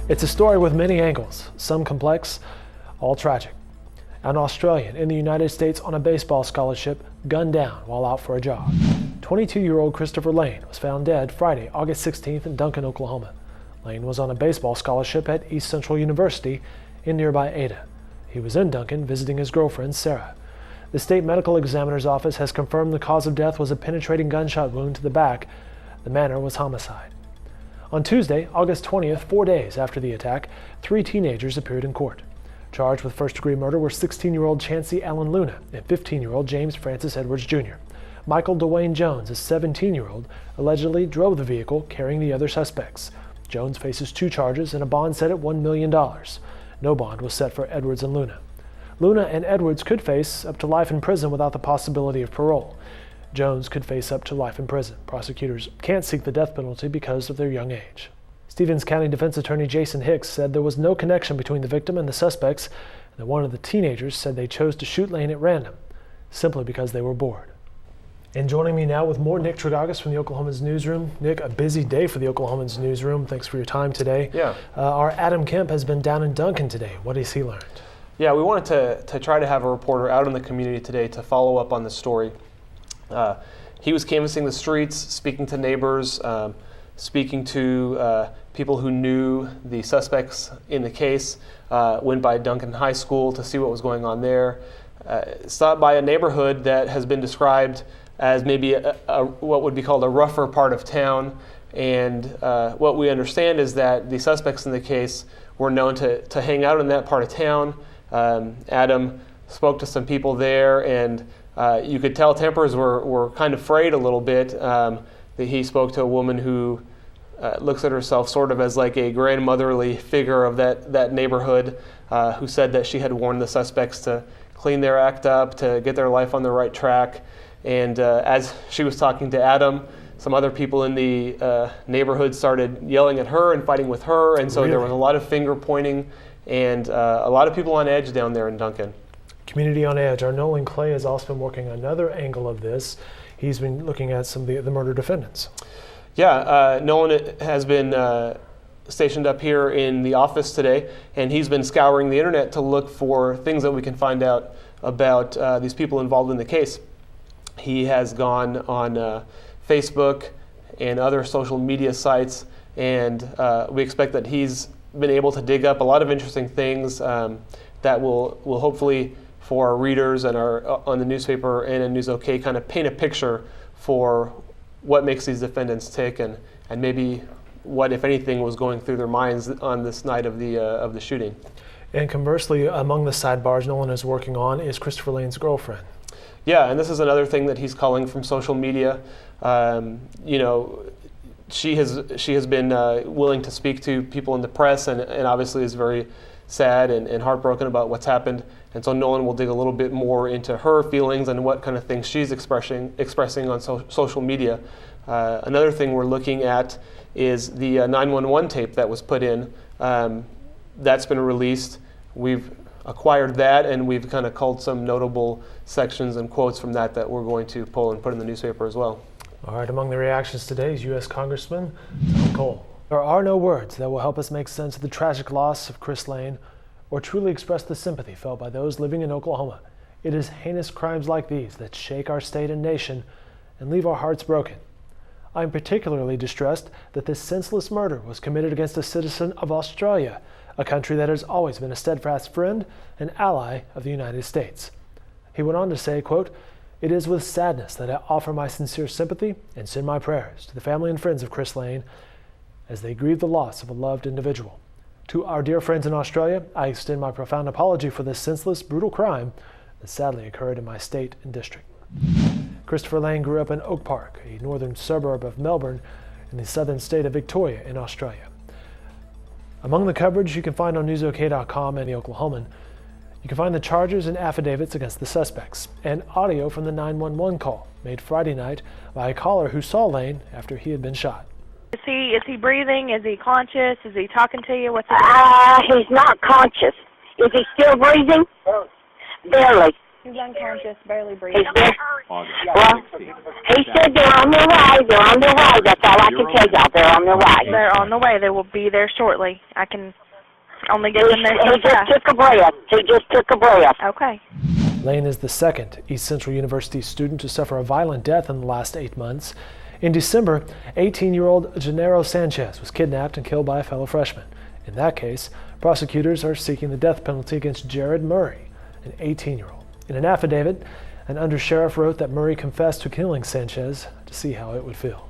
It's a story with many angles, some complex, all tragic. An Australian in the United States on a baseball scholarship gunned down while out for a jog. 22-year-old Christopher Lane was found dead Friday, August 16th in Duncan, Oklahoma. Lane was on a baseball scholarship at East Central University in nearby Ada. He was in Duncan visiting his girlfriend, Sarah. The state medical examiner's office has confirmed the cause of death was a penetrating gunshot wound to the back. The manner was homicide. On Tuesday, August 20th, 4 days after the attack, 3 teenagers appeared in court. Charged with first-degree murder were 16-year-old Chancey Allen Luna and 15-year-old James Francis Edwards Jr. Michael Dwayne Jones, a 17-year-old, allegedly drove the vehicle carrying the other suspects. Jones faces 2 charges and a bond set at $1 million. No bond was set for Edwards and Luna. Luna and Edwards could face up to life in prison without the possibility of parole. Jones could face up to life in prison. Prosecutors can't seek the death penalty because of their young age. Stevens County Defense Attorney Jason Hicks said there was no connection between the victim and the suspects, and that one of the teenagers said they chose to shoot Lane at random, simply because they were bored. And joining me now with more, Nick Tragagas from the Oklahoman's newsroom. Nick, a busy day for the Oklahoman's newsroom. Thanks for your time today. Yeah. Our Adam Kemp has been down in Duncan today. What has he learned? Yeah, we wanted to try to have a reporter out in the community today to follow up on the story. He was canvassing the streets, speaking to neighbors, speaking to people who knew the suspects in the case, went by Duncan High School to see what was going on there, stopped by a neighborhood that has been described as maybe what would be called a rougher part of town. And what we understand is that the suspects in the case were known to hang out in that part of town. Adam spoke to some people there, and you could tell tempers were kind of frayed a little bit. That he spoke to a woman who looks at herself sort of as like a grandmotherly figure of that neighborhood, who said that she had warned the suspects to clean their act up, to get their life on the right track. And as she was talking to Adam, some other people in the neighborhood started yelling at her and fighting with her, and so There was a lot of finger pointing and a lot of people on edge down there in Duncan. Community on edge. Our Nolan Clay has also been working another angle of this. He's been looking at some of the murder defendants. Yeah, Nolan has been stationed up here in the office today, and he's been scouring the internet to look for things that we can find out about these people involved in the case. He has gone on Facebook and other social media sites, and we expect that he's been able to dig up a lot of interesting things that will hopefully, for our readers and our on the newspaper and in News OK, kind of paint a picture for what makes these defendants tick, and maybe what, if anything, was going through their minds on this night of the shooting. And conversely, among the sidebars Nolan is working on is Christopher Lane's girlfriend. Yeah, and this is another thing that he's calling from social media. She has been willing to speak to people in the press, and obviously is very sad and heartbroken about what's happened. And so Nolan will dig a little bit more into her feelings and what kind of things she's expressing on social media. Another thing we're looking at is the 911 tape that was put in. That's been released. We've acquired that, and we've kind of culled some notable sections and quotes from that we're going to pull and put in the newspaper as well. All right, among the reactions today is U.S. Congressman Tom Cole. There are no words that will help us make sense of the tragic loss of Chris Lane or truly express the sympathy felt by those living in Oklahoma. It is heinous crimes like these that shake our state and nation and leave our hearts broken. I am particularly distressed that this senseless murder was committed against a citizen of Australia, a country that has always been a steadfast friend and ally of the United States. He went on to say, quote, "It is with sadness that I offer my sincere sympathy and send my prayers to the family and friends of Chris Lane as they grieve the loss of a loved individual. To our dear friends in Australia, I extend my profound apology for this senseless, brutal crime that sadly occurred in my state and district." Christopher Lane grew up in Oak Park, a northern suburb of Melbourne in the southern state of Victoria in Australia. Among the coverage you can find on newsok.com and the Oklahoman, you can find the charges and affidavits against the suspects, and audio from the 911 call made Friday night by a caller who saw Lane after he had been shot. Is he breathing? Is he conscious? Is he talking to you? What's he doing? He's not conscious. Is he still breathing? Barely. He's unconscious, barely breathing. Well, he said they're on their way. They're on their way. That's all I can tell y'all. They're on their way. They're on the way. They will be there shortly. I can only get them there so He just fast. took a breath. He just took a breath. Okay. Lane is the second East Central University student to suffer a violent death in the last 8 months. In December, 18-year-old Gennaro Sanchez was kidnapped and killed by a fellow freshman. In that case, prosecutors are seeking the death penalty against Jared Murray, an 18-year-old. In an affidavit, an undersheriff wrote that Murray confessed to killing Sanchez to see how it would feel.